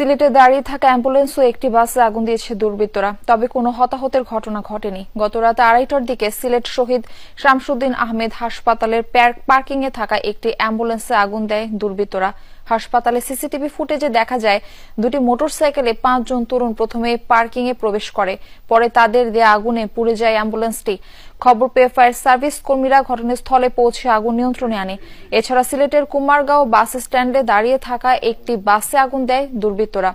সিলেটে দাঁড়িয়ে থাকা অ্যাম্বুলেন্স ও একটি বাসে আগুন দিয়েছে দুর্বৃত্তরা। তবে কোনো হতাহতের ঘটনা ঘটেনি। গত রাত 2:30টার দিকে সিলেট শহীদ শামসুদ্দিন আহমেদ হাসপাতালের পার্কিং এ থাকা একটি অ্যাম্বুলেন্সে আগুন দেয় দুর্বৃত্তরা। হাসপাতালে সিসিটিভি ফুটেজে দেখা যায় দুটি মোটরসাইকেলে 5 জন তরুণ প্রথমে পার্কিং এ প্রবেশ করে, পরে তাদের দেয়া আগুনে পুড়ে যায় অ্যাম্বুলেন্সটি। খবর পেয়ে ফায়ার সার্ভিস কর্মীরা ঘটনাস্থলে পৌঁছে আগুন নিয়ন্ত্রণে আনে। এছাড়া সিলেটের কুমারগাঁও বাস স্ট্যান্ডে দাঁড়িয়ে থাকা একটি বাসে আগুন দেয় দুর্বৃত্তরা।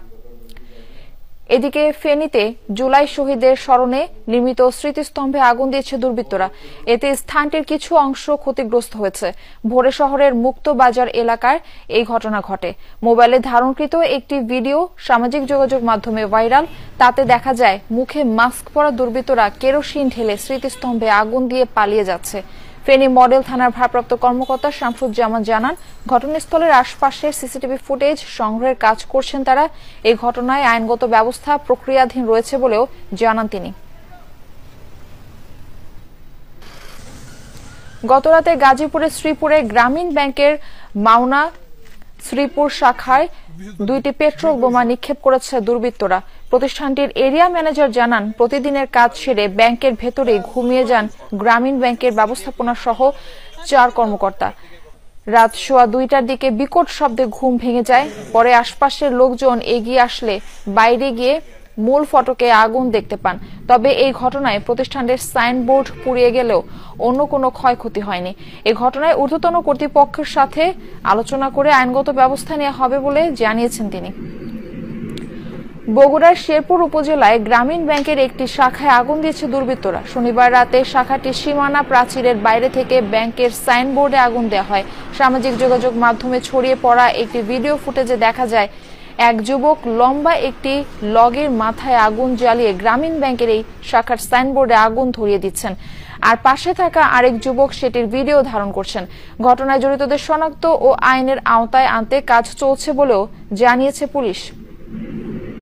এদিকে ফেনীতে জুলাই শহীদের স্মরণে নির্মিত স্মৃতিস্তম্ভে আগুন দিয়েছে দুর্বৃত্তরা। এতে স্থানটির কিছু অংশ ক্ষতিগ্রস্ত হয়েছে। ভোরে শহরের মুক্ত বাজার এলাকায় এই ঘটনা ঘটে। মোবাইলে ধারণকৃত একটি ভিডিও সামাজিক যোগাযোগ মাধ্যমে ভাইরাল। তাতে দেখা যায় মুখে মাস্ক পরা দুর্বৃত্তরা কেরোসিন ঢেলে স্মৃতিস্তম্ভে আগুন দিয়ে পালিয়ে যাচ্ছে। ফেনী মডেল থানার ভারপ্রাপ্ত কর্মকর্তা শামসুজ্জামান জানান, ঘটনাস্থলের আশপাশের সিসিটিভি ফুটেজ সংগ্রহের কাজ করছেন তারা। এই ঘটনায় আইনগত ব্যবস্থা প্রক্রিয়াধীন রয়েছে বলেও জানান তিনি। গতরাতে গাজীপুরের শ্রীপুরে গ্রামীণ ব্যাংকের মাওনা শ্রীপুর শাখায় 2টি পেট্রোল বোমা নিক্ষেপ করেছে দুর্বৃত্তরা। প্রতিষ্ঠানটির এরিয়া ম্যানেজার জানান, প্রতিদিনের কাজ সেরে ব্যাংকের ভেতরে ঘুমিয়ে যান গ্রামীণ ব্যাংকের ব্যবস্থাপনা সহ 4 কর্মকর্তা। রাত 2:15টার দিকে বিকট শব্দে ঘুম ভেঙে যায়। পরে আশপাশের লোকজন এগিয়ে আসলে বাইরে গিয়ে মূল ফটকে আগুন দেখতে পান। তবে এই ঘটনায় প্রতিষ্ঠানের সাইনবোর্ড পুড়িয়ে গেলেও অন্য কোনো ক্ষয়ক্ষতি হয়নি। এই ঘটনায় ঊর্ধ্বতন কর্তৃপক্ষের সাথে আলোচনা করে আইনগত ব্যবস্থা নেওয়া হবে বলে জানিয়েছেন তিনি। বগুড়ার শেরপুর উপজেলায় গ্রামীণ ব্যাংকের একটি শাখায় আগুন দিয়েছে দুর্বৃত্তরা। শনিবার রাতে শাখাটির সীমানা প্রাচীরের বাইরে থেকে ব্যাংকের সাইনবোর্ডে আগুন দেওয়া হয়। সামাজিক যোগাযোগ মাধ্যমে ছড়িয়ে পড়া একটি ভিডিও ফুটেজে দেখা যায় এক যুবক লম্বা একটি লগের মাথায় আগুন জ্বালিয়ে গ্রামীণ ব্যাংকের এই শাখার সাইনবোর্ডে আগুন ধরিয়ে দিচ্ছেন, আর পাশে থাকা আরেক যুবক সেটির ভিডিও ধারণ করছেন। ঘটনায় জড়িতদের শনাক্ত ও আইনের আওতায় আনতে কাজ চলছে বলেও জানিয়েছে পুলিশ।